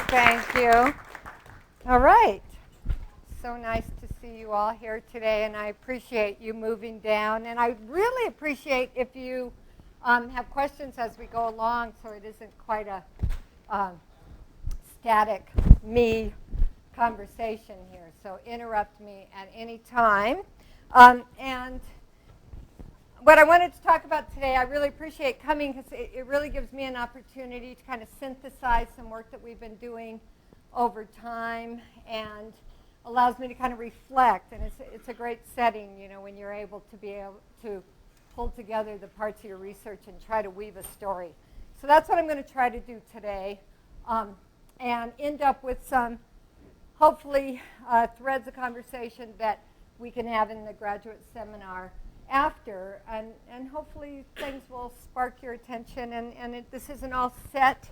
Thank you. All right. So nice to see you all here today, and I appreciate you moving down. And I really appreciate if you have questions as we go along, so it isn't quite a static me conversation here. So interrupt me at any time. And what I wanted to talk about today, I really appreciate coming because it really gives me an opportunity to kind of synthesize some work that we've been doing over time and allows me to kind of reflect. And it's a great setting, you know, when you're able to pull together the parts of your research and try to weave a story. So that's what I'm going to try to do today and end up with some, hopefully, threads of conversation that we can have in the graduate seminar after, and hopefully things will spark your attention, and this isn't all set,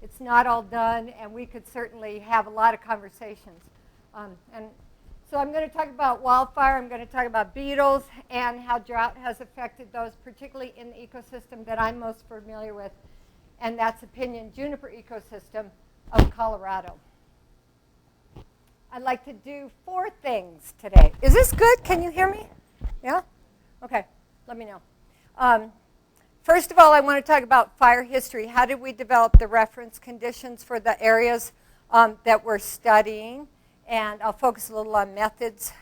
it's not all done, and we could certainly have a lot of conversations. And so I'm going to talk about wildfire, I'm going to talk about beetles, and how drought has affected those, particularly in the ecosystem that I'm most familiar with, and that's the piñon juniper ecosystem of Colorado. I'd like to do 4 things today. Is this good? Can you hear me? Yeah? Okay, let me know. First of all, I want to talk about fire history. How did we develop the reference conditions for the areas that we're studying? And I'll focus a little on methods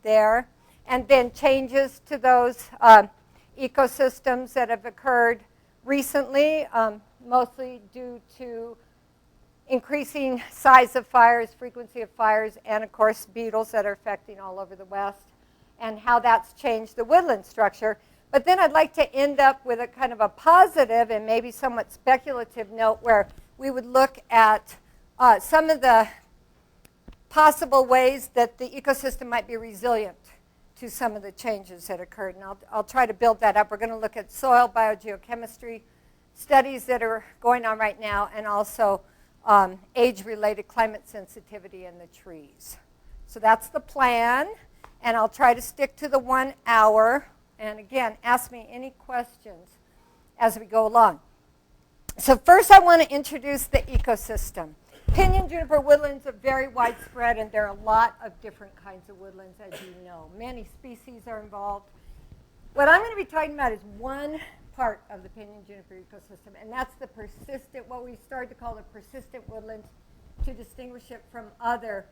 there. And then changes to those ecosystems that have occurred recently, mostly due to increasing size of fires, frequency of fires, and of course beetles that are affecting all over the West, and how that's changed the woodland structure. But then I'd like to end up with a kind of a positive and maybe somewhat speculative note where we would look at some of the possible ways that the ecosystem might be resilient to some of the changes that occurred. And I'll try to build that up. We're going to look at soil biogeochemistry studies that are going on right now, and also age-related climate sensitivity in the trees. So that's the plan. And I'll try to stick to the 1 hour. And again, ask me any questions as we go along. So first I want to introduce the ecosystem. Piñon juniper woodlands are very widespread, and there are a lot of different kinds of woodlands, as you know. Many species are involved. What I'm going to be talking about is one part of the piñon juniper ecosystem, and that's the persistent, what we started to call the persistent woodlands, to distinguish it from other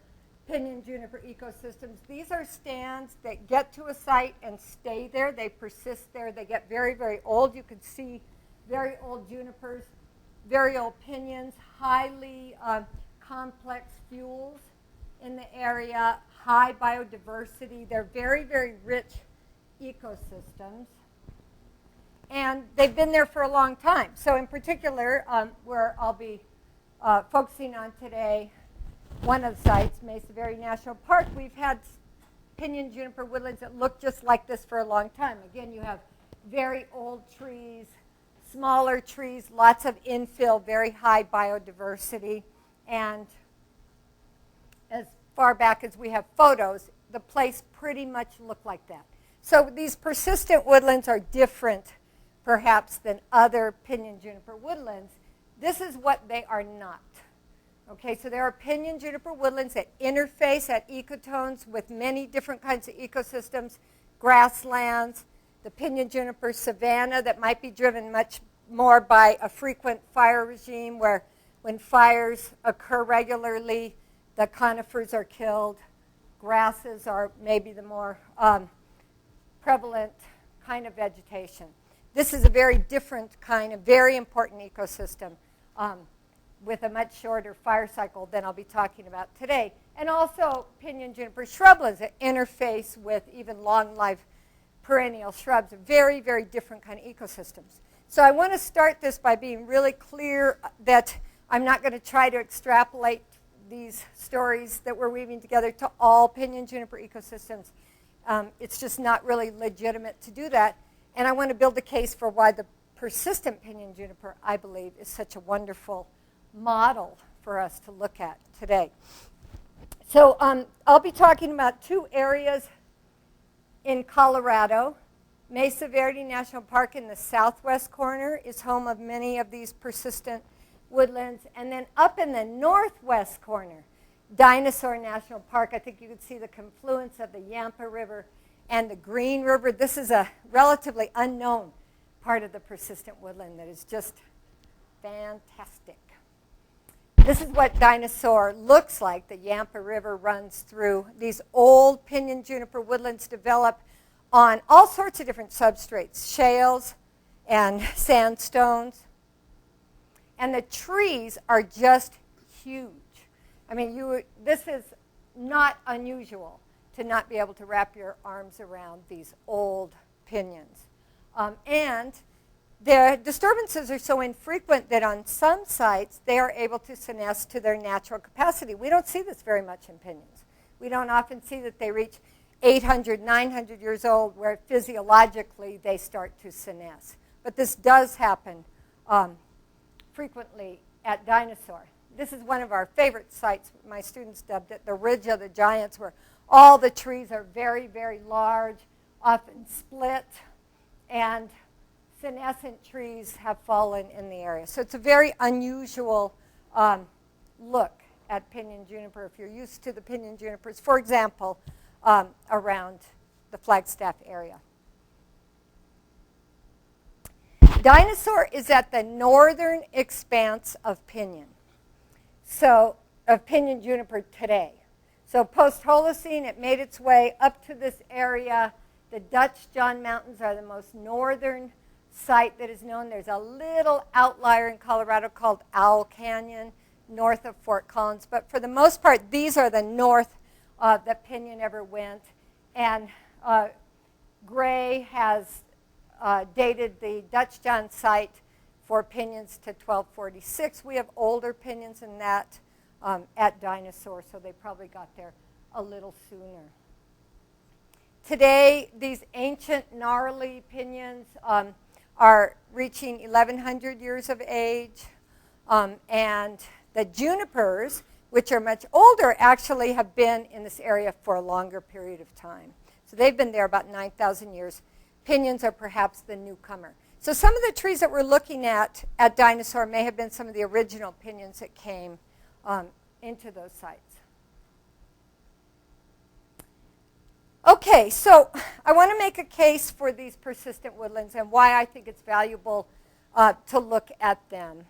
piñon juniper ecosystems. These are stands that get to a site and stay there. They persist there. They get very, very old. You can see very old junipers, very old piñons, highly complex fuels in the area, high biodiversity. They're very, very rich ecosystems. And they've been there for a long time. So in particular, where I'll be focusing on today, one of the sites, Mesa Verde National Park, we've had piñon juniper woodlands that look just like this for a long time. Again, you have very old trees, smaller trees, lots of infill, very high biodiversity. And as far back as we have photos, the place pretty much looked like that. So these persistent woodlands are different, perhaps, than other piñon juniper woodlands. This is what they are not. Okay, so there are piñon juniper woodlands that interface at ecotones with many different kinds of ecosystems, grasslands, the piñon juniper savanna that might be driven much more by a frequent fire regime where when fires occur regularly, the conifers are killed, grasses are maybe the more prevalent kind of vegetation. This is a very different kind of very important ecosystem with a much shorter fire cycle than I'll be talking about today. And also piñon juniper shrublands that interface with even long-life perennial shrubs, very, very different kind of ecosystems. So I want to start this by being really clear that I'm not going to try to extrapolate these stories that we're weaving together to all piñon juniper ecosystems. It's just not really legitimate to do that. And I want to build a case for why the persistent piñon juniper, I believe, is such a wonderful model for us to look at today. So I'll be talking about 2 areas in Colorado Mesa Verde National Park in the southwest corner is home of many of these persistent woodlands. And then up in the northwest corner, Dinosaur National Park. I think you can see the confluence of the Yampa River and the Green River. This is a relatively unknown part of the persistent woodland that is just fantastic. This is what Dinosaur looks like. The Yampa River runs through. These old piñon juniper woodlands develop on all sorts of different substrates, shales and sandstones. And the trees are just huge. I mean, this is not unusual to not be able to wrap your arms around these old piñons. And the disturbances are so infrequent that on some sites they are able to senesce to their natural capacity. We don't see this very much in piñons. We don't often see that they reach 800, 900 years old where physiologically they start to senesce. But this does happen frequently at Dinosaur. This is one of our favorite sites. My students dubbed it the Ridge of the Giants, where all the trees are very, very large, often split, and senescent trees have fallen in the area. So it's a very unusual look at piñon juniper if you're used to the piñon junipers, for example, around the Flagstaff area. Dinosaur is at the northern expanse of piñon, so of piñon juniper today. So post-Holocene, it made its way up to this area. The Dutch John Mountains are the most northern site that is known. There's a little outlier in Colorado called Owl Canyon, north of Fort Collins. But for the most part, these are the north that piñon ever went. And Gray has dated the Dutch John site for piñons to 1246. We have older piñons than that at Dinosaur, so they probably got there a little sooner. Today, these ancient gnarly piñons are reaching 1,100 years of age, and the junipers, which are much older, actually have been in this area for a longer period of time. So they've been there about 9,000 years. Piñons are perhaps the newcomer. So some of the trees that we're looking at Dinosaur may have been some of the original piñons that came into those sites. Okay, so I want to make a case for these persistent woodlands and why I think it's valuable to look at them.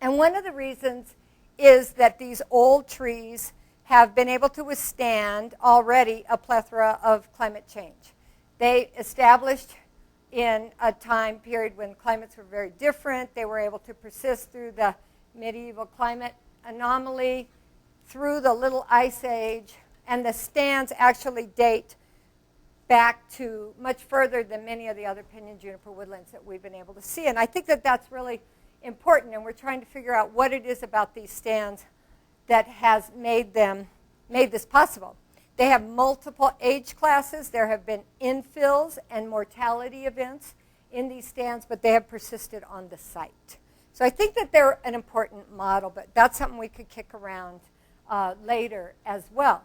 And one of the reasons is that these old trees have been able to withstand already a plethora of climate change. They established in a time period when climates were very different. They were able to persist through the medieval climate anomaly, through the Little Ice Age, and the stands actually date back to much further than many of the other piñon juniper woodlands that we've been able to see. And I think that that's really important, and we're trying to figure out what it is about these stands that has made this possible. They have multiple age classes. There have been infills and mortality events in these stands, but they have persisted on the site. So I think that they're an important model, but that's something we could kick around later as well.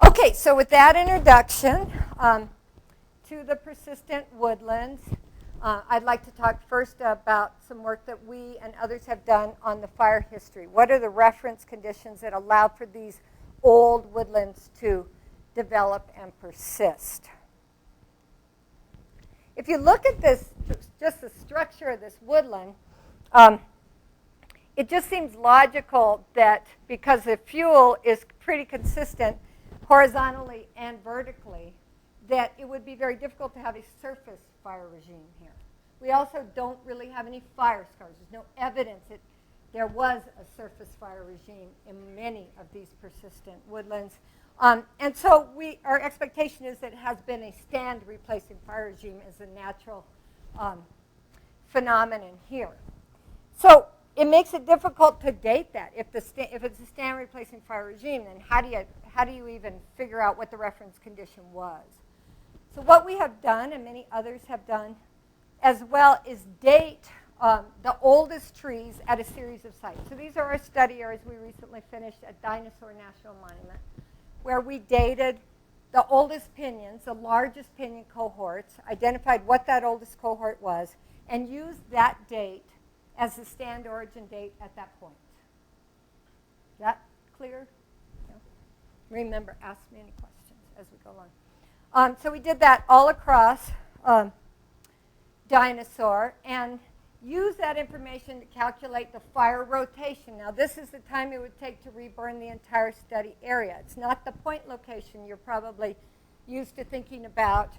Okay, so with that introduction to the persistent woodlands, I'd like to talk first about some work that we and others have done on the fire history. What are the reference conditions that allow for these old woodlands to develop and persist? If you look at this, just the structure of this woodland, it just seems logical that because the fuel is pretty consistent horizontally and vertically, that it would be very difficult to have a surface fire regime here. We also don't really have any fire scars. There's no evidence that there was a surface fire regime in many of these persistent woodlands. And so our expectation is that it has been a stand replacing fire regime as a natural phenomenon here. So it makes it difficult to date that. If it's a stand replacing fire regime, then how do you even figure out what the reference condition was? So what we have done, and many others have done as well, is date the oldest trees at a series of sites. So these are our study areas we recently finished at Dinosaur National Monument, where we dated the oldest piñons, the largest piñon cohorts, identified what that oldest cohort was, and used that date as the stand origin date at that point. Is that clear? No? Remember, ask me any questions as we go along. So we did that all across Dinosaur, and use that information to calculate the fire rotation. Now, this is the time it would take to reburn the entire study area. It's not the point location you're probably used to thinking about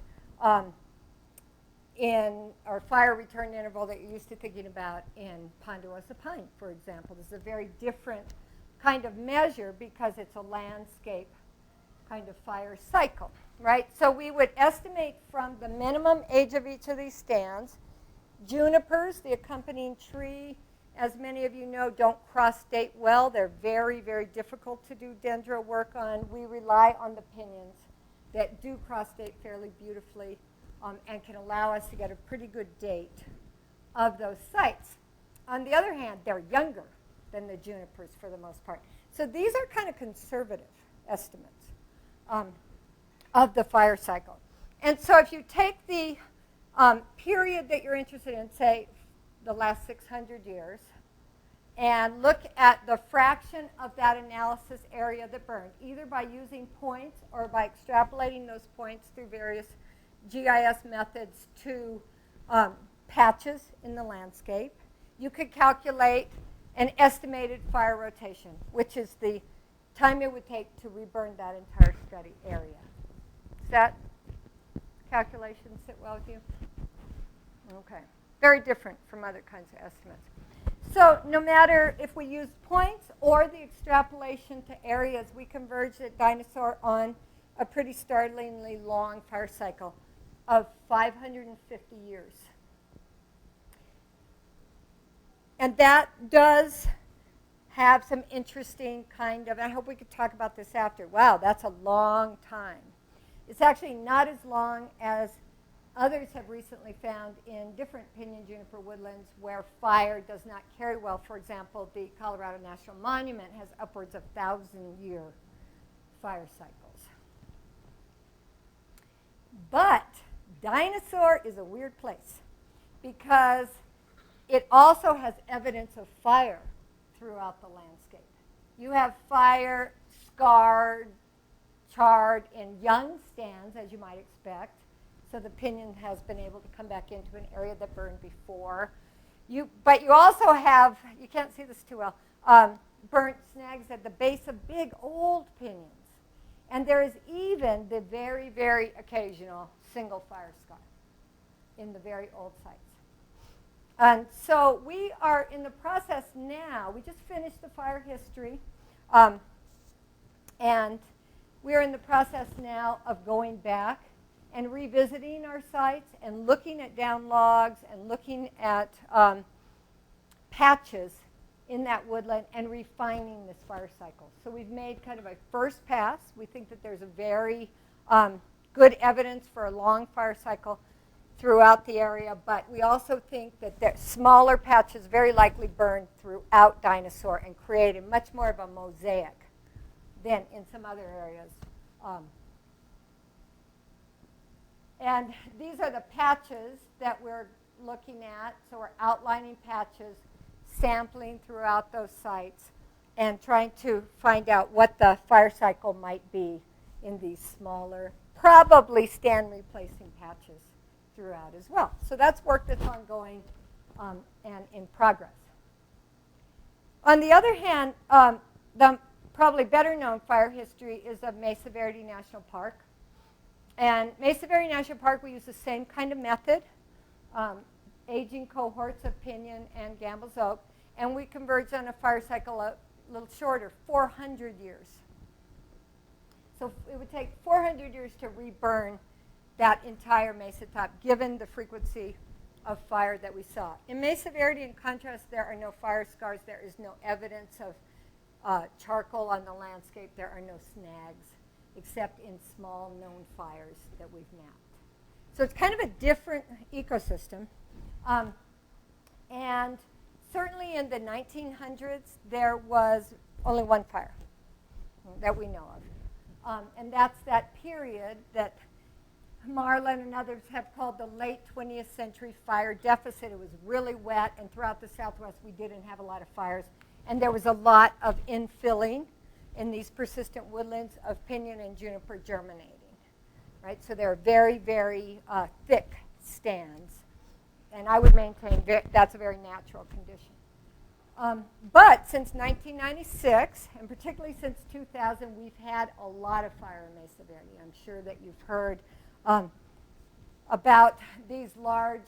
or fire return interval that you're used to thinking about in Ponderosa Pine, for example. This is a very different kind of measure because it's a landscape kind of fire cycle, right? So we would estimate from the minimum age of each of these stands. Junipers, the accompanying tree, as many of you know, don't cross-date well. They're very, very difficult to do dendro work on. We rely on the piñons that do cross-date fairly beautifully and can allow us to get a pretty good date of those sites. On the other hand, they're younger than the junipers for the most part. So these are kind of conservative estimates of the fire cycle. And so if you take the period that you're interested in, say the last 600 years, and look at the fraction of that analysis area that burned, either by using points or by extrapolating those points through various GIS methods to patches in the landscape, you could calculate an estimated fire rotation, which is the time it would take to reburn that entire study area. Does that calculation sit well with you? Okay. Very different from other kinds of estimates. So no matter if we use points or the extrapolation to areas, we converged at Dinosaur on a pretty startlingly long fire cycle of 550 years. And that does have some interesting kind of, I hope we could talk about this after. Wow, that's a long time. It's actually not as long as others have recently found in different piñon juniper woodlands where fire does not carry well. For example, the Colorado National Monument has upwards of 1,000-year fire cycles. But Dinosaur is a weird place because it also has evidence of fire throughout the landscape. You have fire scarred, charred in young stands, as you might expect. So the piñon has been able to come back into an area that burned before. But you also have, you can't see this too well, burnt snags at the base of big old piñons. And there is even the very, very occasional single fire scar in the very old sites. And so we are in the process now, we just finished the fire history, and we're in the process now of going back and revisiting our sites and looking at down logs and looking at patches in that woodland and refining this fire cycle. So we've made kind of a first pass. We think that there's a very good evidence for a long fire cycle throughout the area, but we also think that the smaller patches very likely burned throughout Dinosaur and created much more of a mosaic than in some other areas. And these are the patches that we're looking at. So we're outlining patches, sampling throughout those sites, and trying to find out what the fire cycle might be in these smaller, probably stand replacing patches throughout as well. So that's work that's ongoing and in progress. On the other hand, the probably better known fire history is of Mesa Verde National Park. And Mesa Verde National Park, we use the same kind of method, aging cohorts of piñon and Gambel's oak, and we converge on a fire cycle a little shorter, 400 years. So it would take 400 years to reburn that entire mesa top, given the frequency of fire that we saw. In Mesa Verde, in contrast, there are no fire scars. There is no evidence of charcoal on the landscape. There are no snags, except in small known fires that we've mapped. So it's kind of a different ecosystem. And certainly in the 1900s, there was only one fire that we know of. And that's that period that Marlin and others have called the late 20th century fire deficit. It was really wet, and throughout the Southwest we didn't have a lot of fires. And there was a lot of infilling in these persistent woodlands of piñon and juniper germinating. Right? So they're very, very thick stands. And I would maintain that's a very natural condition. But since 1996, and particularly since 2000, we've had a lot of fire in Mesa Verde. I'm sure that you've heard about these large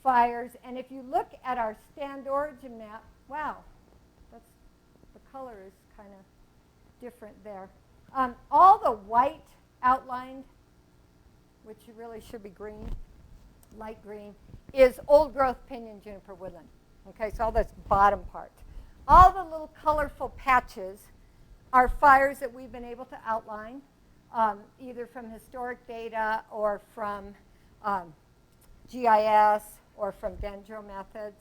fires. And if you look at our stand origin map, wow, the color is kind of different there. All the white outlined, which really should be green, light green, is old growth piñon juniper woodland. Okay, so all this bottom part. All the little colorful patches are fires that we've been able to outline, either from historic data or from GIS or from dendro methods.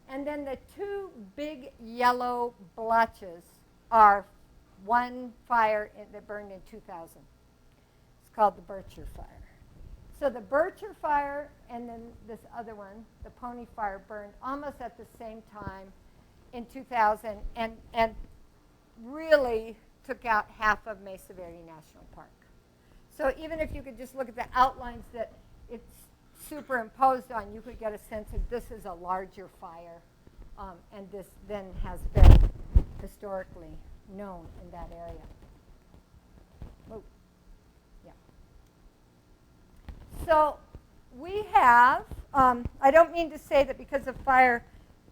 And then the two big yellow blotches are one fire that burned in 2000. It's called the Bircher fire. So the Bircher fire and then this other one, the Pony fire, burned almost at the same time in 2000 and really took out half of Mesa Verde National Park. So even if you could just look at the outlines that it's superimposed on, you could get a sense of this is a larger fire, and this then has been historically known in that area. Oh, yeah. So we have, I don't mean to say that because the fire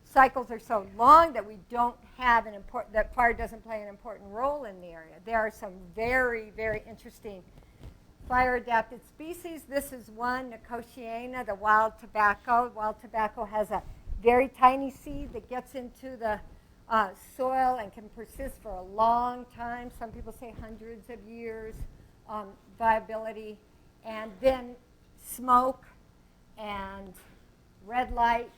cycles are so long that we don't have that fire doesn't play an important role in the area. There are some very, very interesting fire-adapted species. This is one, Nicotiana, the wild tobacco. Wild tobacco has a very tiny seed that gets into the soil and can persist for a long time. Some people say hundreds of years viability. And then smoke and red light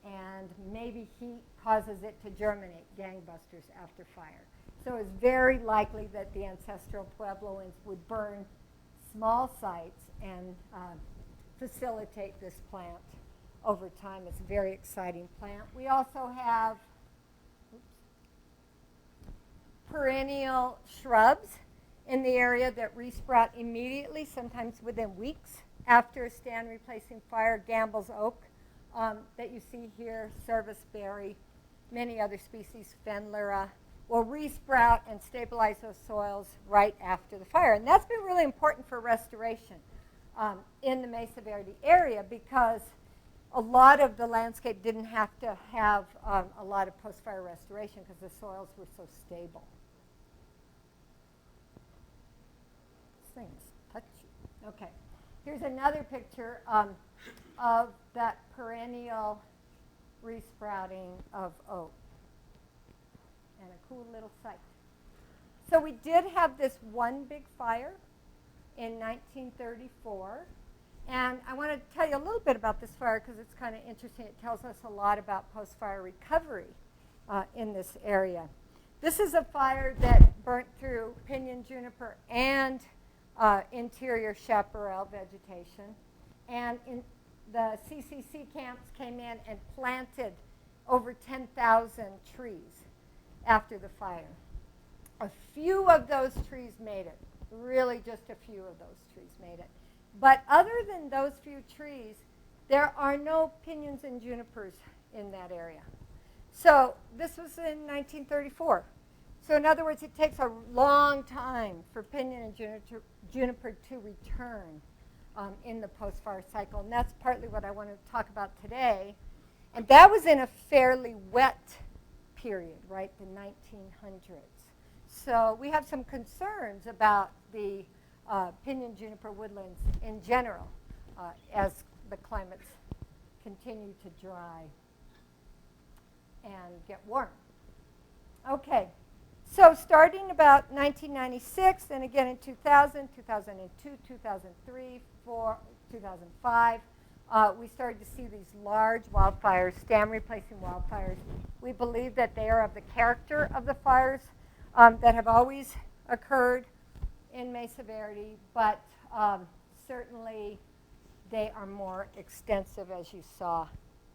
and maybe heat causes it to germinate, gangbusters after fire. So it's very likely that the ancestral Puebloans would burn small sites and facilitate this plant over time. It's a very exciting plant. We also have perennial shrubs in the area that resprout immediately, sometimes within weeks after a stand replacing fire. Gamble's oak that you see here, serviceberry, many other species, Fenlera, will resprout and stabilize those soils right after the fire. And that's been really important for restoration in the Mesa Verde area because a lot of the landscape didn't have to have a lot of post-fire restoration because the soils were so stable. This thing's touchy. Okay. Here's another picture of that perennial resprouting of oak. And a cool little site. So we did have this one big fire in 1934. And I want to tell you a little bit about this fire because it's kind of interesting. It tells us a lot about post-fire recovery in this area. This is a fire that burnt through piñon juniper and interior chaparral vegetation. And the CCC camps came in and planted over 10,000 trees after the fire. A few of those trees made it. Really just a few of those trees made it. But other than those few trees, there are no piñons and junipers in that area. So this was in 1934. So in other words, it takes a long time for piñon and juniper to return in the post-fire cycle. And that's partly what I want to talk about today. And that was in a fairly wet period, right, the 1900s. So we have some concerns about the piñon juniper woodlands in general as the climates continue to dry and get warm. Okay, so starting about 1996, then again in 2000, 2002, 2003, 2005, we started to see these large wildfires, stand replacing wildfires. We believe that they are of the character of the fires that have always occurred in Mesa Verde, but certainly they are more extensive, as you saw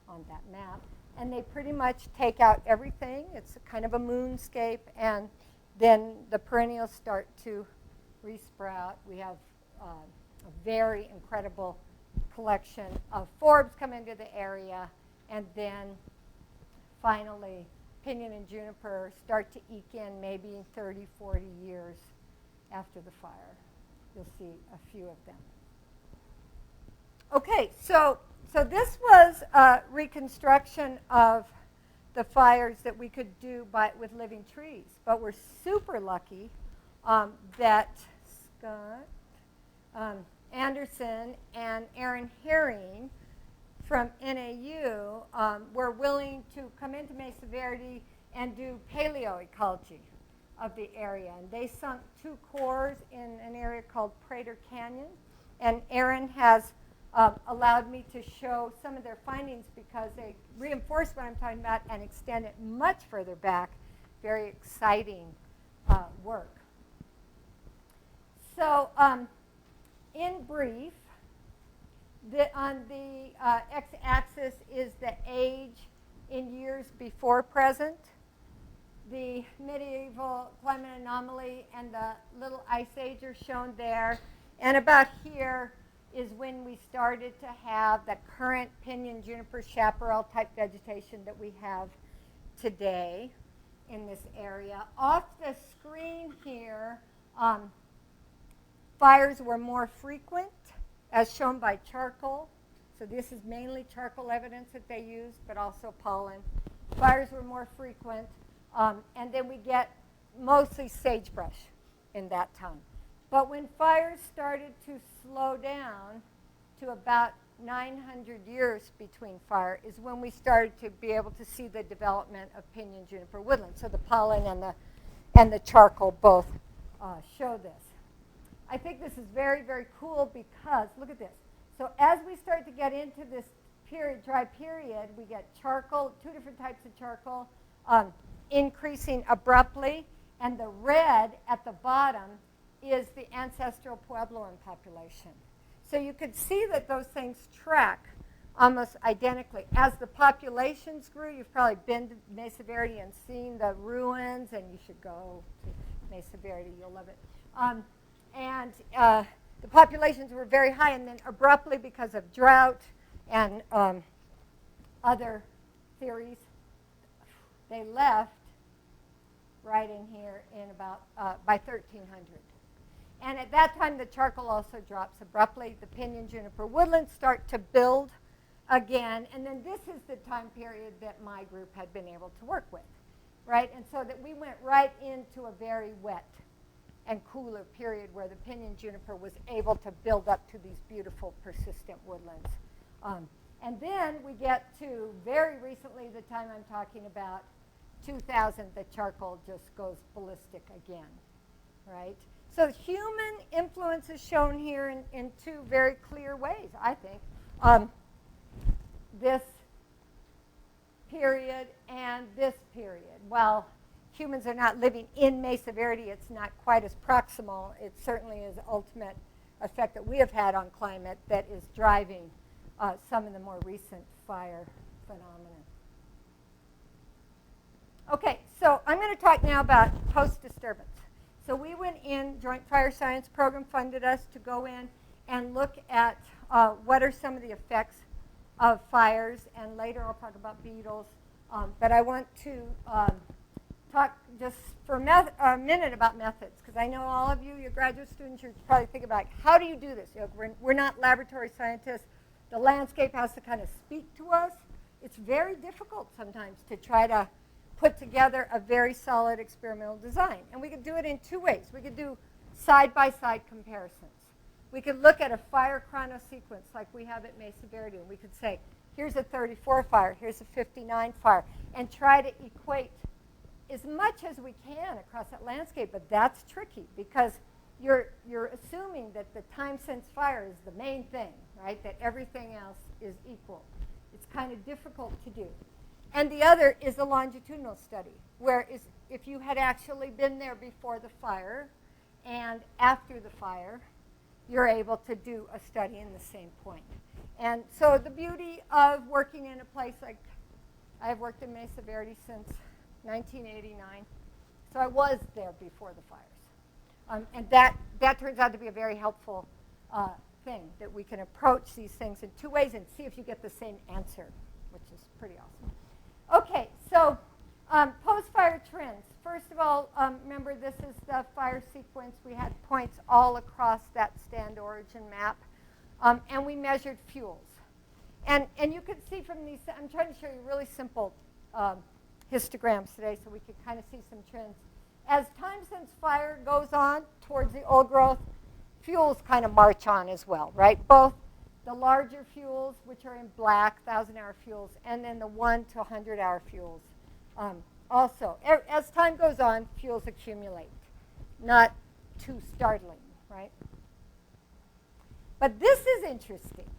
on that map. And they pretty much take out everything. It's kind of a moonscape, and then the perennials start to resprout. We have a very incredible collection of forbs come into the area, and then finally piñon and juniper start to eke in maybe 30, 40 years after the fire. You'll see a few of them. Okay, so this was a reconstruction of the fires that we could do with living trees. But we're super lucky that Scott Anderson and Aaron Herring from NAU were willing to come into Mesa Verde and do paleoecology of the area. And they sunk 2 cores in an area called Prater Canyon. And Aaron has allowed me to show some of their findings because they reinforce what I'm talking about and extend it much further back. Very exciting work. So in brief, on the x-axis is the age in years before present, the medieval climate anomaly and the little ice age are shown there. And about here is when we started to have the current piñon, juniper, chaparral type vegetation that we have today in this area. Off the screen here, fires were more frequent, as shown by charcoal. So this is mainly charcoal evidence that they used, but also pollen. Fires were more frequent, and then we get mostly sagebrush in that time. But when fires started to slow down to about 900 years between fire is when we started to be able to see the development of piñon juniper woodland. So the pollen and the charcoal both show this. I think this is very, very cool because, look at this. So as we start to get into this period, dry period, we get charcoal, 2 different types of charcoal, increasing abruptly. And the red at the bottom is the ancestral Puebloan population. So you could see that those things track almost identically. As the populations grew, you've probably been to Mesa Verde and seen the ruins, and you should go to Mesa Verde. You'll love it. The populations were very high, and then abruptly, because of drought and other theories, they left right in here in about by 1300. And at that time, the charcoal also drops abruptly. The piñon juniper woodlands start to build again. And then this is the time period that my group had been able to work with, right? And so that we went right into a very wet and cooler period where the piñon juniper was able to build up to these beautiful, persistent woodlands. And then we get to very recently, the time I'm talking about, 2000, the charcoal just goes ballistic again, right? So human influence is shown here in 2 very clear ways, I think. This period and this period. While humans are not living in Mesa Verde, it's not quite as proximal. It certainly is the ultimate effect that we have had on climate that is driving some of the more recent fire phenomena. Okay, so I'm going to talk now about post-disturbance. So we went in, Joint Fire Science Program funded us to go in and look at what are some of the effects of fires, and later I'll talk about beetles. But I want to talk just for a minute about methods, because I know all of you, your graduate students, you're probably thinking about, how do you do this? You know, we're not laboratory scientists. The landscape has to kind of speak to us. It's very difficult sometimes to try to put together a very solid experimental design. And we could do it in 2 ways. We could do side-by-side comparisons. We could look at a fire chronosequence like we have at Mesa Verde, and we could say, here's a 34 fire, here's a 59 fire, and try to equate as much as we can across that landscape. But that's tricky because you're assuming that the time since fire is the main thing, right? That everything else is equal. It's kind of difficult to do. And the other is a longitudinal study, where if you had actually been there before the fire and after the fire, you're able to do a study in the same point. And so the beauty of working in a place like, I've worked in Mesa Verde since 1989, so I was there before the fires. And that turns out to be a very helpful thing, that we can approach these things in two ways and see if you get the same answer, which is pretty awesome. Okay, so post-fire trends. First of all, remember this is the fire sequence. We had points all across that stand origin map, and we measured fuels. And you can see from these, I'm trying to show you really simple histograms today so we can kind of see some trends. As time since fire goes on towards the old growth, fuels kind of march on as well, right? Both the larger fuels, which are in black, 1,000-hour fuels, and then the 1 to 100-hour fuels. Also, as time goes on, fuels accumulate. Not too startling, right? But this is interesting.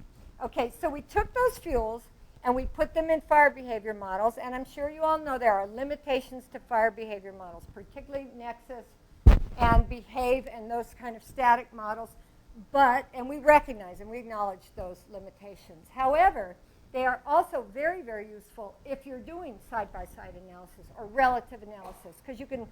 Okay, so we took those fuels and we put them in fire behavior models, and I'm sure you all know there are limitations to fire behavior models, particularly Nexus and Behave and those kind of static models. But, and we recognize and we acknowledge those limitations. However, they are also very, very useful if you're doing side-by-side analysis or relative analysis, because you can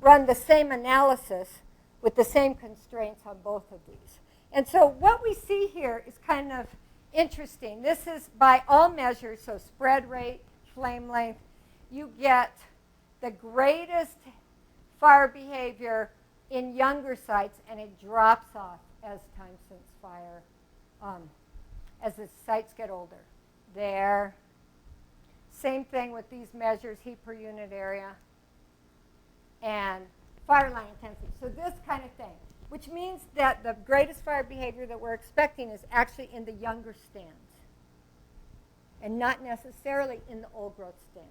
run the same analysis with the same constraints on both of these. And so what we see here is kind of interesting. This is by all measures, so spread rate, flame length. You get the greatest fire behavior in younger sites, and it drops off as time since fire, as the sites get older. There. Same thing with these measures, heat per unit area, and fire line intensity. So this kind of thing, which means that the greatest fire behavior that we're expecting is actually in the younger stands, and not necessarily in the old growth stands.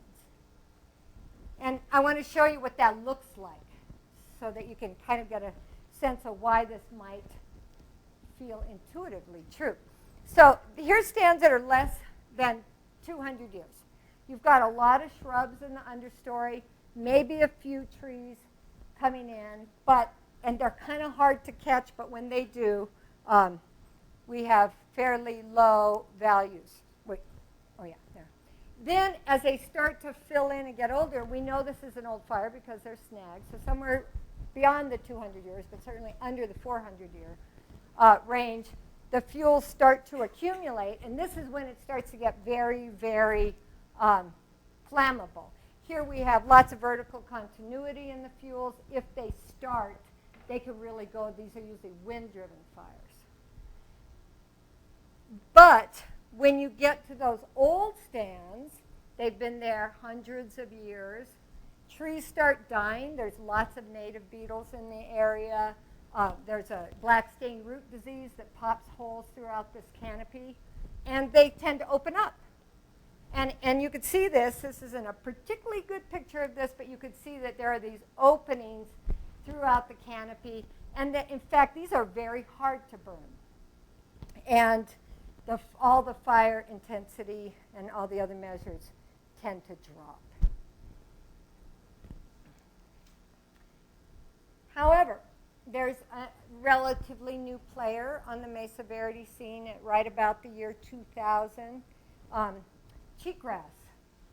And I want to show you what that looks like so that you can kind of get a sense of why this might feel intuitively true. So here's stands that are less than 200 years. You've got a lot of shrubs in the understory, maybe a few trees coming in, and they're kind of hard to catch, but when they do, we have fairly low values. Wait, oh yeah, there. Then as they start to fill in and get older, we know this is an old fire because they're snags, so somewhere beyond the 200 years, but certainly under the 400-year range, the fuels start to accumulate, and this is when it starts to get very, very flammable. Here we have lots of vertical continuity in the fuels. If they start, they can really go, these are usually wind-driven fires. But when you get to those old stands, they've been there hundreds of years, trees start dying. There's lots of native beetles in the area. There's a black stain root disease that pops holes throughout this canopy, and they tend to open up. And you could see this. This isn't a particularly good picture of this, but you could see that there are these openings throughout the canopy, and that, in fact, these are very hard to burn. And all the fire intensity and all the other measures tend to drop. However, there's a relatively new player on the Mesa Verde scene at right about the year 2000. Cheatgrass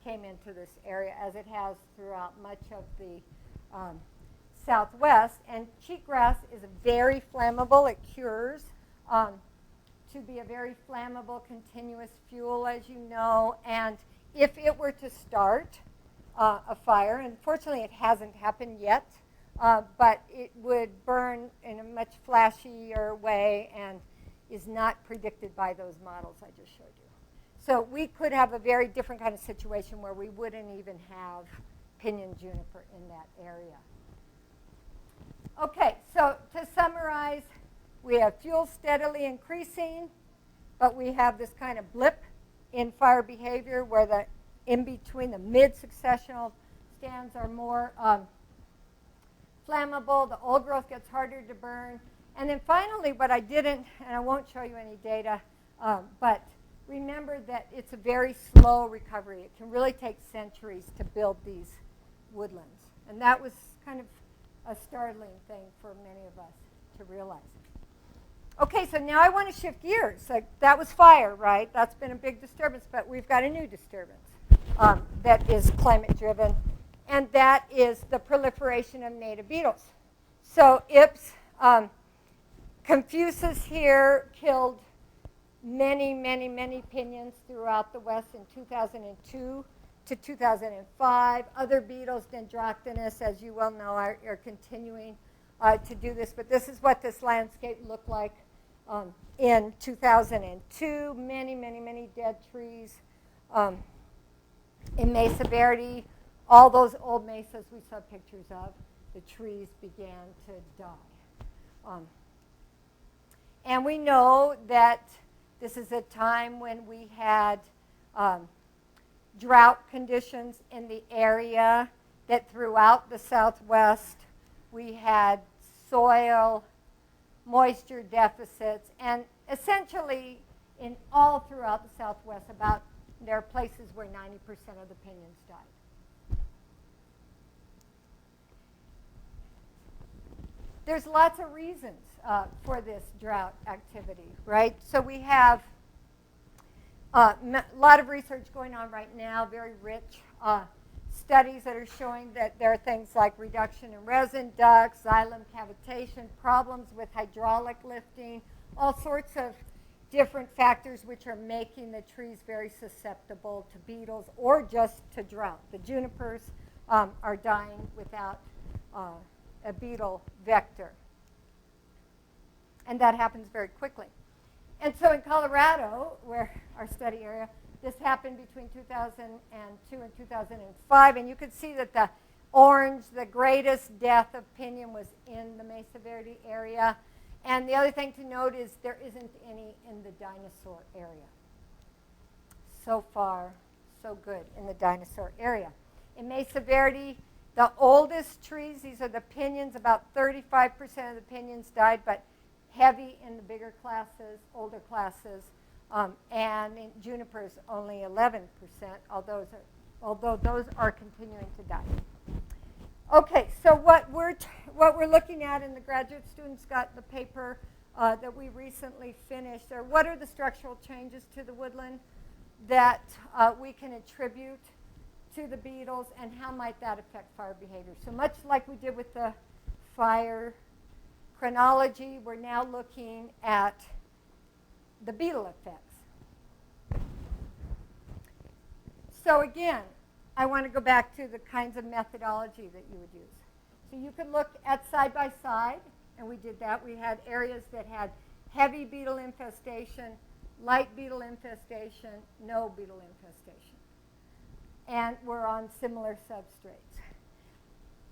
came into this area, as it has throughout much of the Southwest. And cheatgrass is very flammable. It cures to be a very flammable continuous fuel, as you know. And if it were to start a fire, and fortunately it hasn't happened yet, but it would burn in a much flashier way and is not predicted by those models I just showed you. So we could have a very different kind of situation where we wouldn't even have piñon juniper in that area. Okay, so to summarize, we have fuel steadily increasing, but we have this kind of blip in fire behavior where the in between the mid-successional stands are more flammable. The old growth gets harder to burn. And then finally, what I didn't, and I won't show you any data, but remember that it's a very slow recovery. It can really take centuries to build these woodlands. And that was kind of a startling thing for many of us to realize. Okay, so now I want to shift gears. Like, that was fire, right? That's been a big disturbance, but we've got a new disturbance that is climate-driven, and that is the proliferation of native beetles. So Ips, Confucius here killed many, many, many piñons throughout the West in 2002 to 2005. Other beetles, Dendroctonus, as you well know, are continuing to do this. But this is what this landscape looked like in 2002. Many, many, many dead trees. In Mesa Verde, all those old mesas we saw pictures of, the trees began to die. And we know that this is a time when we had drought conditions in the area, that throughout the Southwest we had soil moisture deficits, and essentially in all throughout the Southwest, there are places where 90% of the piñons died. There's lots of reasons for this drought activity, right? So we have a lot of research going on right now, very rich studies that are showing that there are things like reduction in resin ducts, xylem cavitation, problems with hydraulic lifting, all sorts of different factors which are making the trees very susceptible to beetles or just to drought. The junipers are dying without a beetle vector. And that happens very quickly. And so in Colorado, where our study area, this happened between 2002 and 2005. And you can see that the orange, the greatest death of piñon was in the Mesa Verde area. And the other thing to note is there isn't any in the dinosaur area. So far, so good in the dinosaur area. In Mesa Verde, the oldest trees, these are the piñons, about 35% of the piñons died, but heavy in the bigger classes, older classes, and in junipers only 11%, although those are continuing to die. Okay, so what we're looking at, and the graduate students got the paper that we recently finished, are what are the structural changes to the woodland that we can attribute to the beetles, and how might that affect fire behavior? So much like we did with the fire chronology, we're now looking at the beetle effects. So again, I want to go back to the kinds of methodology that you would use. So you could look at side by side, and we did that. We had areas that had heavy beetle infestation, light beetle infestation, no beetle infestation. And we're on similar substrates.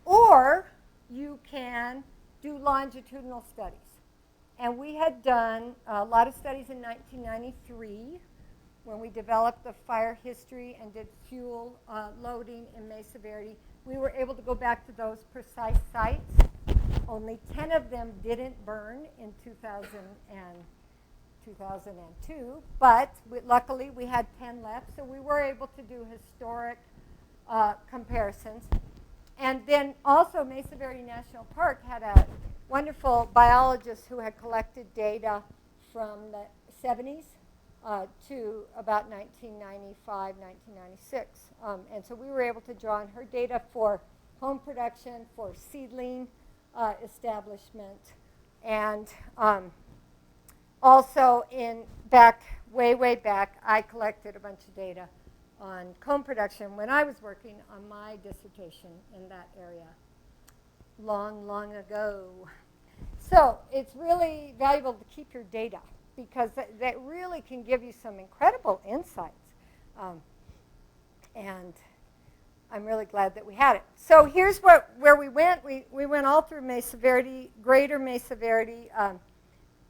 Or you can do longitudinal studies. And we had done a lot of studies in 1993 when we developed the fire history and did fuel loading in Mesa Verde. We were able to go back to those precise sites. Only 10 of them didn't burn in 2002, but luckily we had 10 left, so we were able to do historic comparisons. And then also Mesa Verde National Park had a wonderful biologist who had collected data from the 70s to about 1995, 1996. And so we were able to draw on her data for home production, for seedling establishment, and also way back, I collected a bunch of data on comb production when I was working on my dissertation in that area long ago. So it's really valuable to keep your data because that really can give you some incredible insights. And I'm really glad that we had it. So here's where we went. We went all through Mesa Verde, greater Mesa Verde.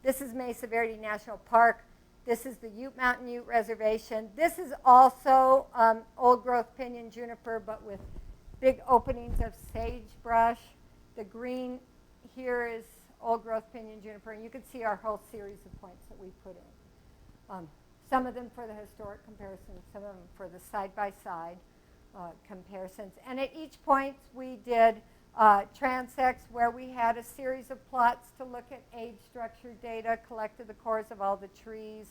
This is Mesa Verde National Park. This is the Ute Mountain Ute Reservation. This is also old growth piñon juniper, but with big openings of sagebrush. The green here is old growth piñon juniper, and you can see our whole series of points that we put in. Some of them for the historic comparisons, some of them for the side-by-side comparisons. And at each point, we did transects, where we had a series of plots to look at age structure data, collected the cores of all the trees,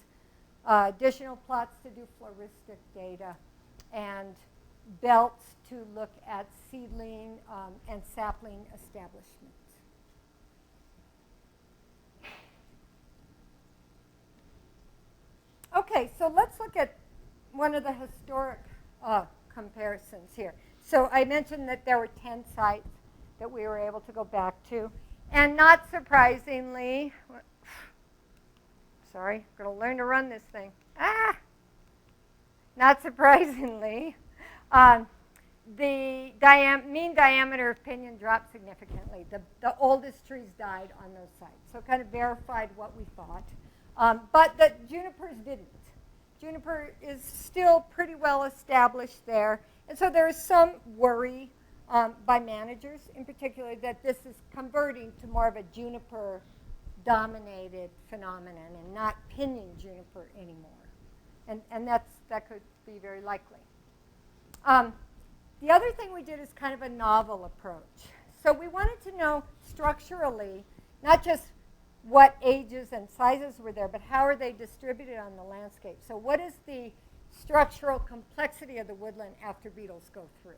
additional plots to do floristic data, and belts to look at seedling and sapling establishments. Okay, so let's look at one of the historic comparisons here. So I mentioned that there were 10 sites that we were able to go back to. And not surprisingly, sorry, I'm going to learn to run this thing. Not surprisingly, the mean diameter of piñon dropped significantly. The oldest trees died on those sites. So it kind of verified what we thought. But the junipers didn't. Juniper is still pretty well established there. And so there is some worry by managers, in particular, that this is converting to more of a juniper-dominated phenomenon and not piñon juniper anymore. And that could be very likely. The other thing we did is kind of a novel approach. So we wanted to know structurally, not just what ages and sizes were there, but how are they distributed on the landscape? So what is the structural complexity of the woodland after beetles go through?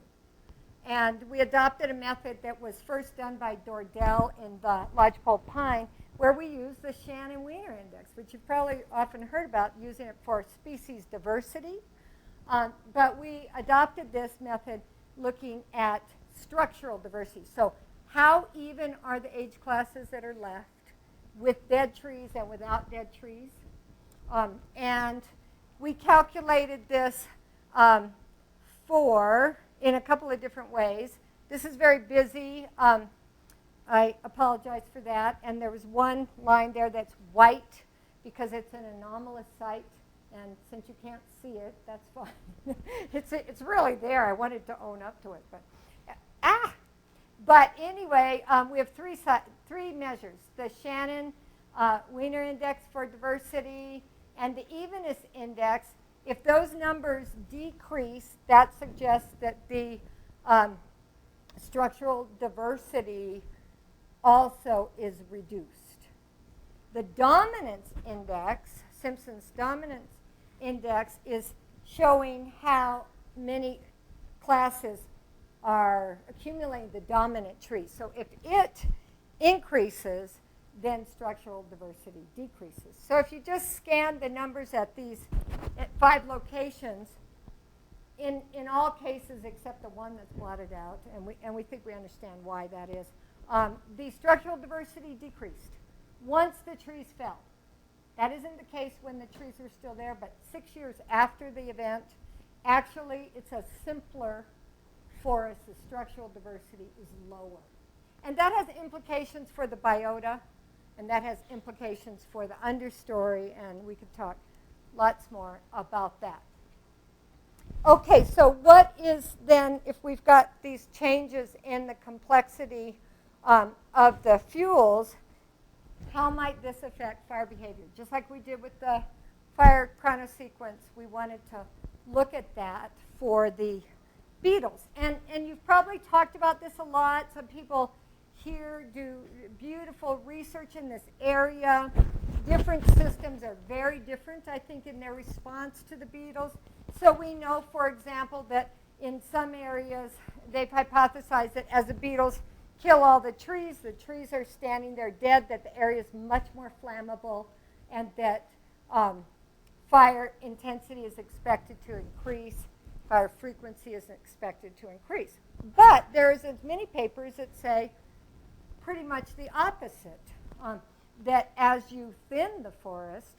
And we adopted a method that was first done by Dordell in the lodgepole pine, where we use the Shannon-Wiener index, which you've probably often heard about, using it for species diversity. But we adopted this method looking at structural diversity. So how even are the age classes that are left with dead trees and without dead trees? And we calculated this in a couple of different ways. This is very busy. I apologize for that. And there was one line there that's white because it's an anomalous site. And since you can't see it, that's fine. It's really there. I wanted to own up to it. But anyway, we have three measures. The Shannon-Wiener index for diversity and the evenness index. If those numbers decrease, that suggests that the structural diversity also is reduced. The dominance index, Simpson's dominance index, is showing how many classes are accumulating the dominant tree. So if it increases, then structural diversity decreases. So if you just scan the numbers at 5 locations, in all cases except the one that's blotted out, and we think we understand why that is, the structural diversity decreased once the trees fell. That isn't the case when the trees are still there, but 6 years after the event, actually it's a simpler forest. The structural diversity is lower. And that has implications for the biota, and that has implications for the understory, and we could talk lots more about that. Okay, so what is then, if we've got these changes in the complexity of the fuels, how might this affect fire behavior? Just like we did with the fire chronosequence, we wanted to look at that for the beetles. And you've probably talked about this a lot. Some people here do beautiful research in this area. Different systems are very different, I think, in their response to the beetles. So we know, for example, that in some areas they've hypothesized that as the beetles kill all the trees are standing there dead, that the area is much more flammable, and that fire intensity is expected to increase, fire frequency is expected to increase. But there's as many papers that say pretty much the opposite, that as you thin the forest,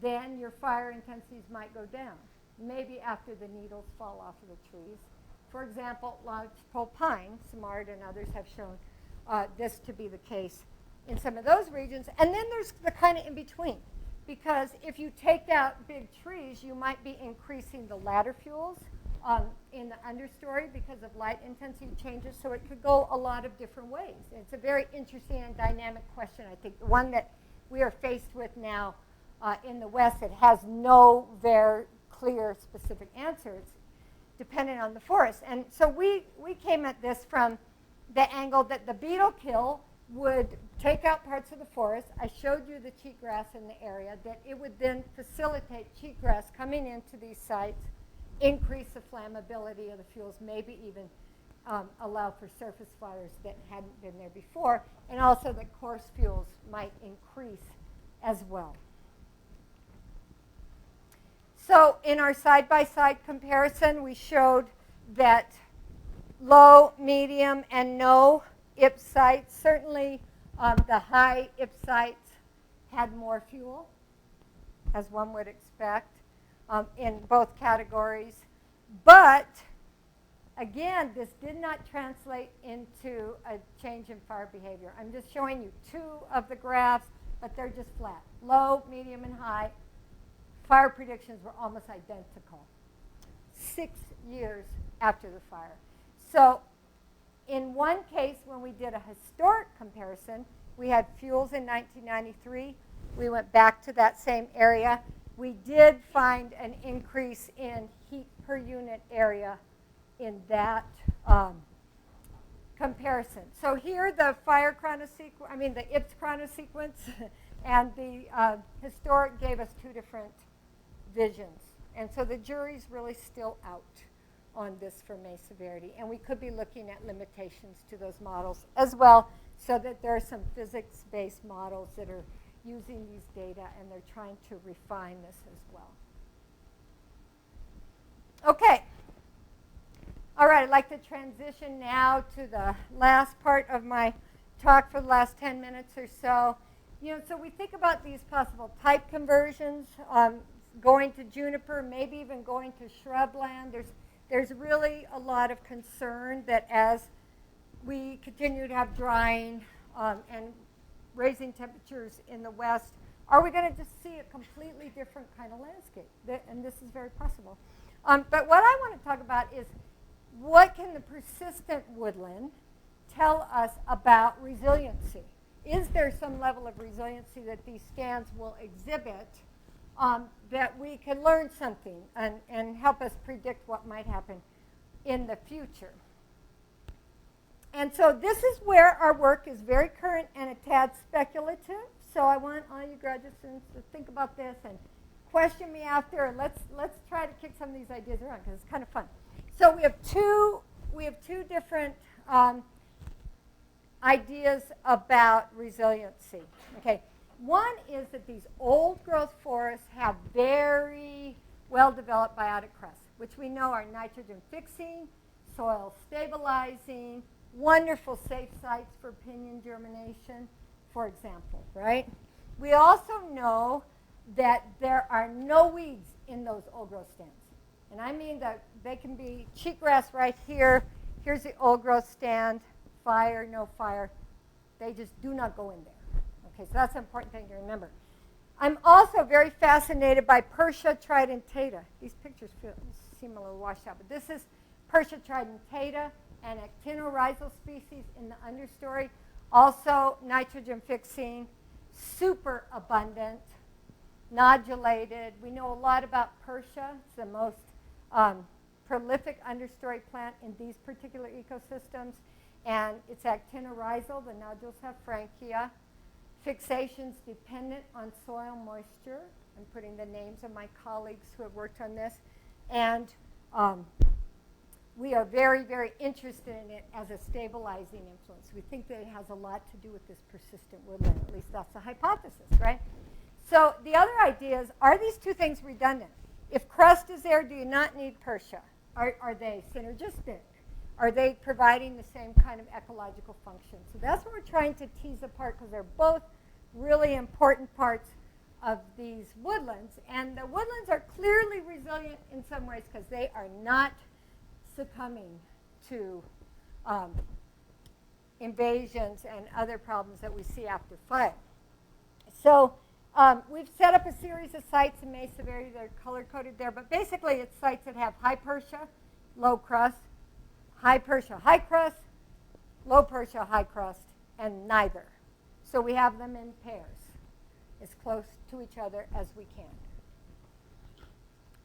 then your fire intensities might go down, maybe after the needles fall off of the trees. For example, lodgepole pine, Samard and others have shown this to be the case in some of those regions. And then there's the kind of in between, because if you take out big trees, you might be increasing the ladder fuels in the understory because of light intensity changes. So it could go a lot of different ways. It's a very interesting and dynamic question, I think. The one that we are faced with now in the West, it has no very clear, specific answers dependent on the forest. And so we came at this from the angle that the beetle kill would take out parts of the forest. I showed you the cheatgrass in the area, that it would then facilitate cheatgrass coming into these sites, increase the flammability of the fuels, maybe even allow for surface fires that hadn't been there before, and also that coarse fuels might increase as well. So in our side-by-side comparison, we showed that low, medium, and no IP sites, certainly the high IP sites had more fuel, as one would expect, in both categories. But again, this did not translate into a change in fire behavior. I'm just showing you two of the graphs, but they're just flat. Low, medium, and high. Fire predictions were almost identical 6 years after the fire. So in one case, when we did a historic comparison, we had fuels in 1993. We went back to that same area. We did find an increase in heat per unit area in that comparison. So here the fire chronosequence, the IPS chronosequence and the historic gave us two different visions. And so the jury's really still out on this for Mesa Verde. And we could be looking at limitations to those models as well, so that there are some physics-based models that are using these data and they're trying to refine this as well. Okay. All right, I'd like to transition now to the last part of my talk for the last 10 minutes or so. So we think about these possible type conversions, going to juniper, maybe even going to shrubland. There's really a lot of concern that as we continue to have drying and raising temperatures in the west, are we going to just see a completely different kind of landscape? And this is very possible. But what I want to talk about is, what can the persistent woodland tell us about resiliency? Is there some level of resiliency that these stands will exhibit that we can learn something and help us predict what might happen in the future? And so this is where our work is very current and a tad speculative. So I want all you graduate students to think about this and question me after, and let's try to kick some of these ideas around, because it's kind of fun. So we have two different ideas about resiliency. Okay, one is that these old growth forests have very well-developed biotic crusts, which we know are nitrogen fixing, soil stabilizing, wonderful safe sites for piñon germination, for example, right? We also know that there are no weeds in those old growth stands. And I mean that they can be cheatgrass right here. Here's the old growth stand, fire, no fire. They just do not go in there. Okay, so that's an important thing to remember. I'm also very fascinated by Purshia tridentata. These pictures seem a little washed out, but this is Purshia tridentata, an actinorhizal species in the understory. Also nitrogen fixing, super abundant, nodulated. We know a lot about Purshia. It's the most prolific understory plant in these particular ecosystems. And it's actinorhizal. The nodules have frankia. Fixation's dependent on soil moisture. I'm putting the names of my colleagues who have worked on this. And we are very, very interested in it as a stabilizing influence. We think that it has a lot to do with this persistent woodland. At least that's the hypothesis, right? So the other idea is, are these two things redundant? If crust is there, do you not need Purshia? Are they synergistic? Are they providing the same kind of ecological function? So that's what we're trying to tease apart, because they're both really important parts of these woodlands. And the woodlands are clearly resilient in some ways because they are not succumbing to invasions and other problems that we see after fire. So we've set up a series of sites in Mesa Verde. They're color-coded there. But basically, it's sites that have high Purshia, low crust, high Purshia, high crust, low Purshia, high crust, and neither. So we have them in pairs, as close to each other as we can.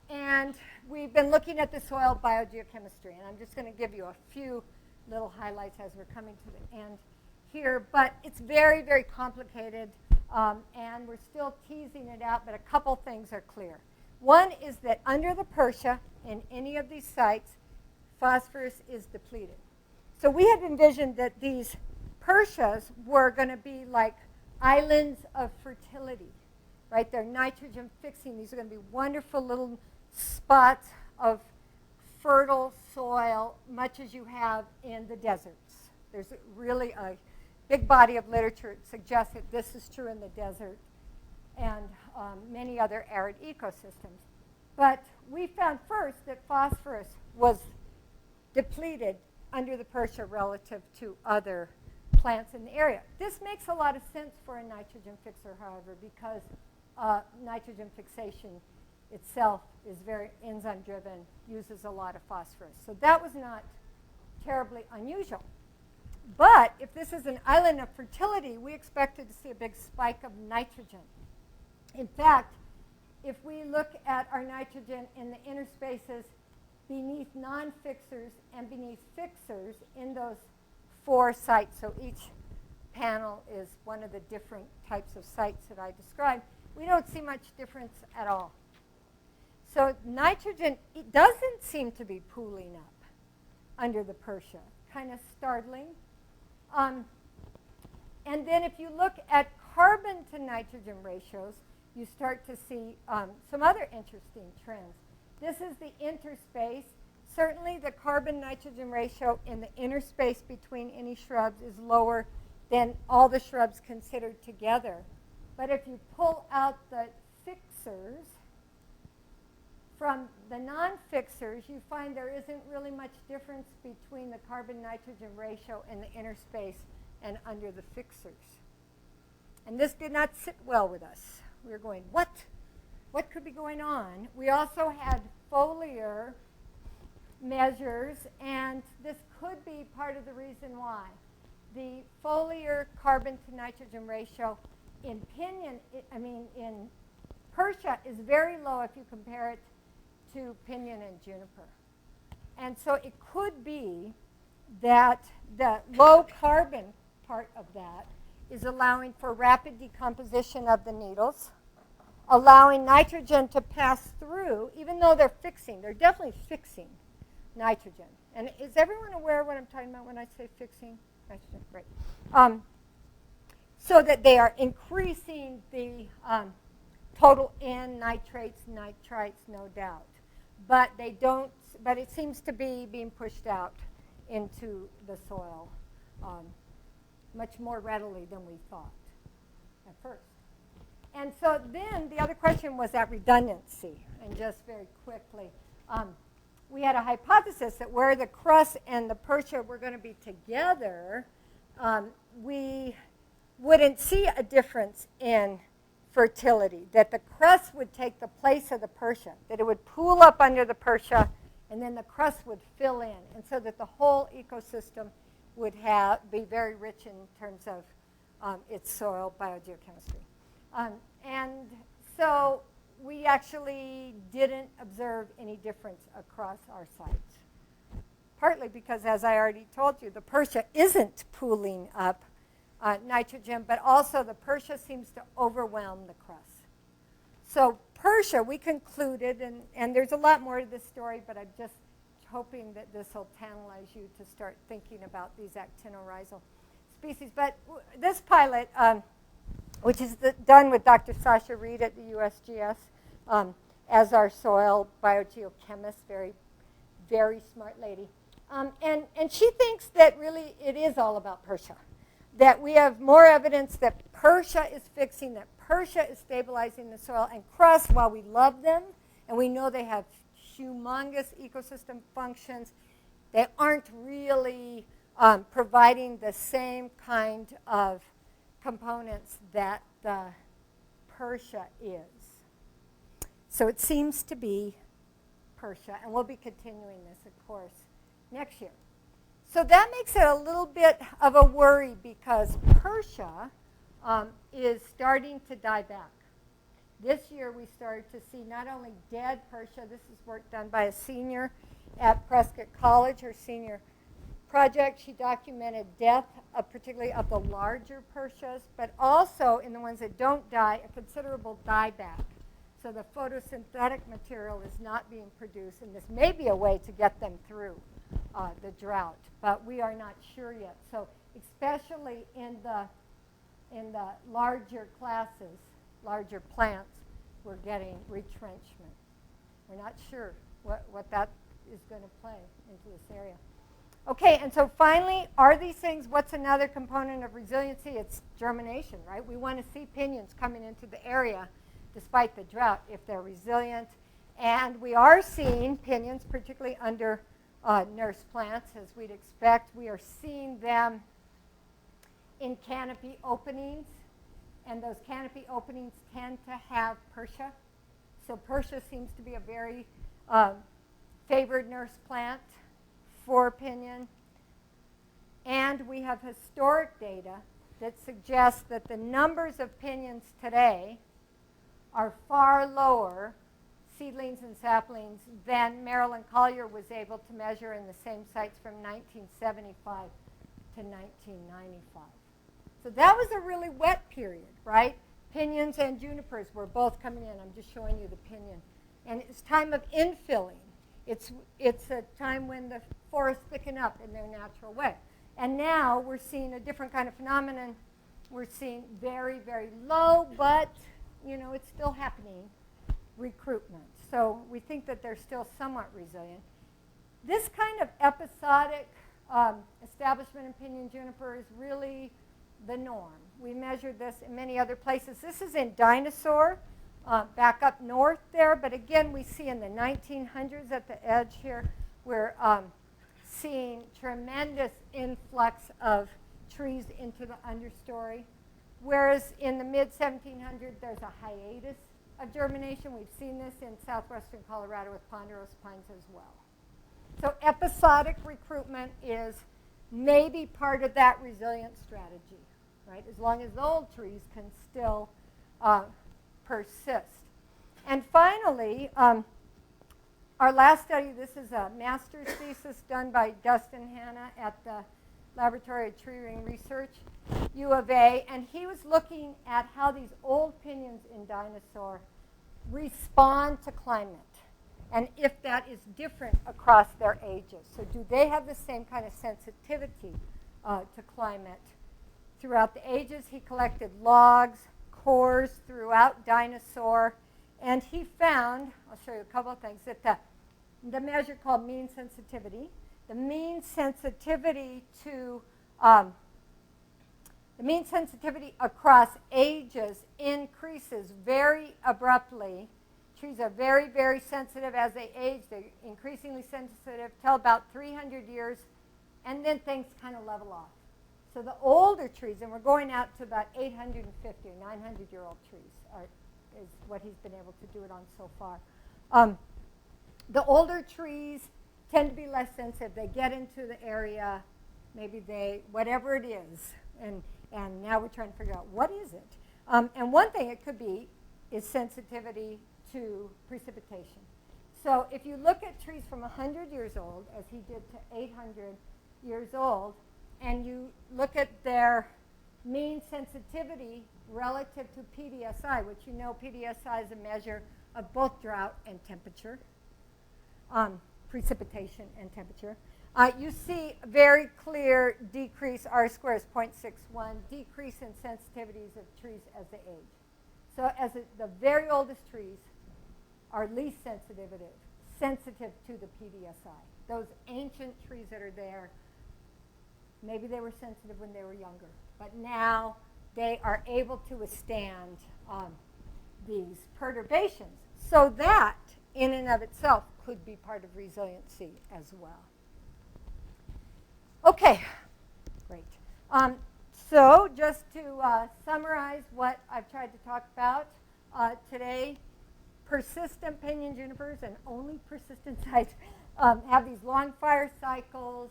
And we've been looking at the soil biogeochemistry, and I'm just going to give you a few little highlights as we're coming to the end here. But it's very, very complicated, and we're still teasing it out, but a couple things are clear. One is that under the Purshia, in any of these sites, phosphorus is depleted. So we had envisioned that these Purshias were going to be like islands of fertility, right? They're nitrogen fixing. These are going to be wonderful little spots of fertile soil, much as you have in the deserts. There's really a big body of literature that suggests that this is true in the desert and many other arid ecosystems. But we found first that phosphorus was depleted under the Purshia relative to other plants in the area. This makes a lot of sense for a nitrogen fixer, however, because nitrogen fixation itself is very enzyme-driven, uses a lot of phosphorus. So that was not terribly unusual. But if this is an island of fertility, we expected to see a big spike of nitrogen. In fact, if we look at our nitrogen in the inner spaces beneath non-fixers and beneath fixers in those 4 sites, so each panel is one of the different types of sites that I described, we don't see much difference at all. So nitrogen, it doesn't seem to be pooling up under the Purshia. Kind of startling. And then if you look at carbon to nitrogen ratios, you start to see some other interesting trends. This is the interspace. Certainly the carbon-nitrogen ratio in the interspace between any shrubs is lower than all the shrubs considered together. But if you pull out the fixers from the non-fixers, you find there isn't really much difference between the carbon-nitrogen ratio in the interspace and under the fixers. And this did not sit well with us. We were going, what? What could be going on? We also had foliar measures, and this could be part of the reason why. The foliar carbon to nitrogen ratio in piñon, in Purshia is very low if you compare it to piñon and juniper. And so it could be that the low carbon part of that is allowing for rapid decomposition of the needles, allowing nitrogen to pass through, even though they're fixing. They're definitely fixing nitrogen. And is everyone aware of what I'm talking about when I say fixing nitrogen? Great. So that they are increasing the total N nitrates, nitrites, no doubt. But they don't. But it seems to be being pushed out into the soil much more readily than we thought at first. And so then the other question was that redundancy. And just very quickly, we had a hypothesis that where the crust and the Purshia were going to be together, we wouldn't see a difference in fertility, that the crust would take the place of the Purshia, that it would pool up under the Purshia, and then the crust would fill in, and so that the whole ecosystem would be very rich in terms of its soil biogeochemistry. And so we actually didn't observe any difference across our sites, partly because, as I already told you, the Purshia isn't pooling up nitrogen, but also the Purshia seems to overwhelm the crust. So Purshia, we concluded, and there's a lot more to this story, but I'm just hoping that this will tantalize you to start thinking about these actinorhizal species. But this pilot, which is done with Dr. Sasha Reed at the USGS as our soil biogeochemist, very, very smart lady. And she thinks that really it is all about Purshia, that we have more evidence that Purshia is fixing, that Purshia is stabilizing the soil, and crust, while we love them, and we know they have humongous ecosystem functions, they aren't really providing the same kind of components that the Purshia is. So it seems to be Purshia, and we'll be continuing this, of course, next year. So that makes it a little bit of a worry because Purshia is starting to die back. This year we started to see not only dead Purshia, this is work done by a senior at Prescott College, her senior project, she documented death, particularly of the larger Purshias, but also in the ones that don't die, a considerable dieback. So the photosynthetic material is not being produced, and this may be a way to get them through the drought, but we are not sure yet. So especially in the larger classes, larger plants, we're getting retrenchment. We're not sure what that is going to play into this area. Okay, and so finally, are these things, what's another component of resiliency? It's germination, right? We want to see piñons coming into the area despite the drought if they're resilient. And we are seeing piñons, particularly under nurse plants, as we'd expect. We are seeing them in canopy openings, and those canopy openings tend to have Purshia. So Purshia seems to be a very favored nurse plant for piñon. And we have historic data that suggests that the numbers of piñons today are far lower, seedlings and saplings, than Marilyn Collier was able to measure in the same sites from 1975 to 1995. So that was a really wet period, right? Piñons and junipers were both coming in. I'm just showing you the piñon. And it's time of infilling. It's a time when the forests thicken up in their natural way. And now we're seeing a different kind of phenomenon. We're seeing very, very low, but it's still happening, recruitment. So we think that they're still somewhat resilient. This kind of episodic establishment in piñon juniper is really the norm. We measured this in many other places. This is in Dinosaur, back up north there, but again, we see in the 1900s at the edge here, we're seeing tremendous influx of trees into the understory, whereas in the mid-1700s, there's a hiatus of germination. We've seen this in southwestern Colorado with ponderosa pines as well. So episodic recruitment is maybe part of that resilient strategy, right? As long as the old trees can still persist. And finally, our last study, this is a master's thesis done by Dustin Hanna at the Laboratory of Tree Ring Research, U of A, and he was looking at how these old piñons in Dinosaur respond to climate, and if that is different across their ages. So do they have the same kind of sensitivity to climate throughout the ages? He collected logs, cores throughout Dinosaur, and he found, I'll show you a couple of things, that the measure called mean sensitivity, the mean sensitivity to the mean sensitivity across ages increases very abruptly. Trees are very, very sensitive as they age. They're increasingly sensitive till about 300 years, and then things kind of level off. So the older trees, and we're going out to about 850 or 900-year-old trees, is what he's been able to do it on so far. The older trees tend to be less sensitive. They get into the area, maybe whatever it is, and now we're trying to figure out what is it. And one thing it could be is sensitivity to precipitation. So if you look at trees from 100 years old, as he did to 800 years old, and you look at their mean sensitivity relative to PDSI, which PDSI is a measure of both drought and temperature, precipitation and temperature, you see a very clear decrease, R squared is 0.61, decrease in sensitivities of trees as they age. So as the very oldest trees are least sensitive to the PDSI. Those ancient trees that are there, maybe they were sensitive when they were younger, but now they are able to withstand these perturbations. So that, in and of itself, could be part of resiliency as well. Okay, great. So just to summarize what I've tried to talk about today, persistent piñon junipers and only persistent sites have these long fire cycles,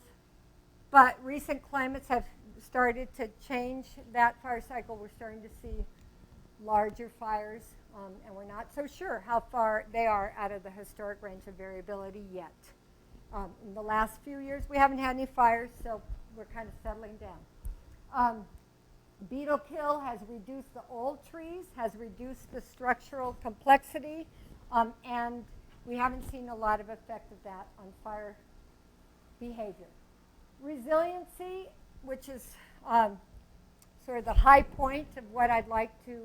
but recent climates have started to change that fire cycle. We're starting to see larger fires, and we're not so sure how far they are out of the historic range of variability yet. In the last few years, we haven't had any fires, so we're kind of settling down. Beetle kill has reduced the old trees, has reduced the structural complexity, and we haven't seen a lot of effect of that on fire behavior. Resiliency, which is sort of the high point of what I'd like to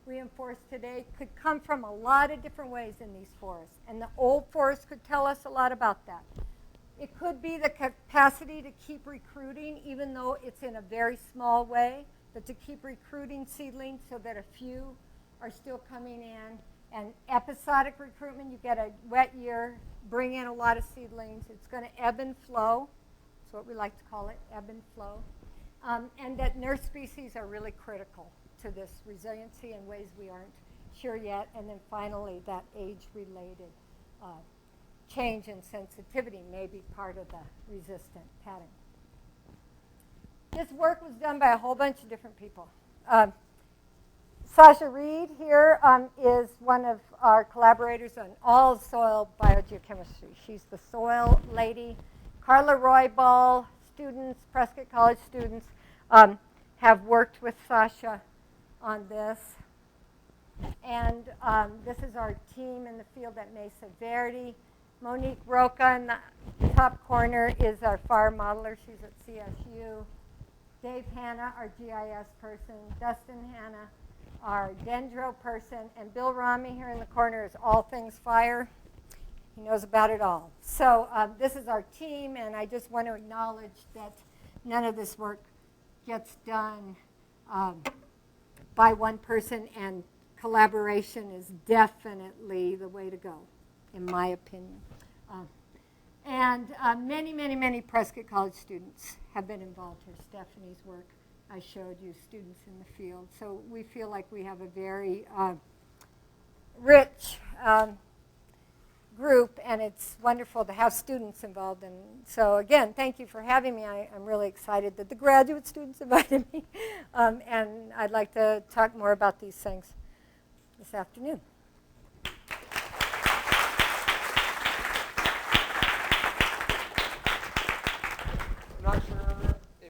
reinforce today, could come from a lot of different ways in these forests. And the old forest could tell us a lot about that. It could be the capacity to keep recruiting, even though it's in a very small way, but to keep recruiting seedlings so that a few are still coming in. And episodic recruitment, you get a wet year, bring in a lot of seedlings. It's going to ebb and flow. That's what we like to call it, ebb and flow. And that nurse species are really critical to this resiliency in ways we aren't sure yet. And then finally, that age-related change in sensitivity may be part of the resistant pattern. This work was done by a whole bunch of different people. Sasha Reed here is one of our collaborators on all soil biogeochemistry. She's the soil lady. Carla Roybal, students, Prescott College students, have worked with Sasha on this. And this is our team in the field at Mesa Verde. Monique Roca in the top corner is our fire modeler. She's at CSU. Dave Hanna, our GIS person. Dustin Hanna, our dendro person. And Bill Rami here in the corner is all things fire. He knows about it all. So this is our team, and I just want to acknowledge that none of this work gets done by one person, and collaboration is definitely the way to go, in my opinion. And many, many, many Prescott College students have been involved here. Stephanie's work, I showed you, students in the field. So we feel like we have a very rich group, and it's wonderful to have students involved. And so again, thank you for having me. I'm really excited that the graduate students invited me. And I'd like to talk more about these things this afternoon.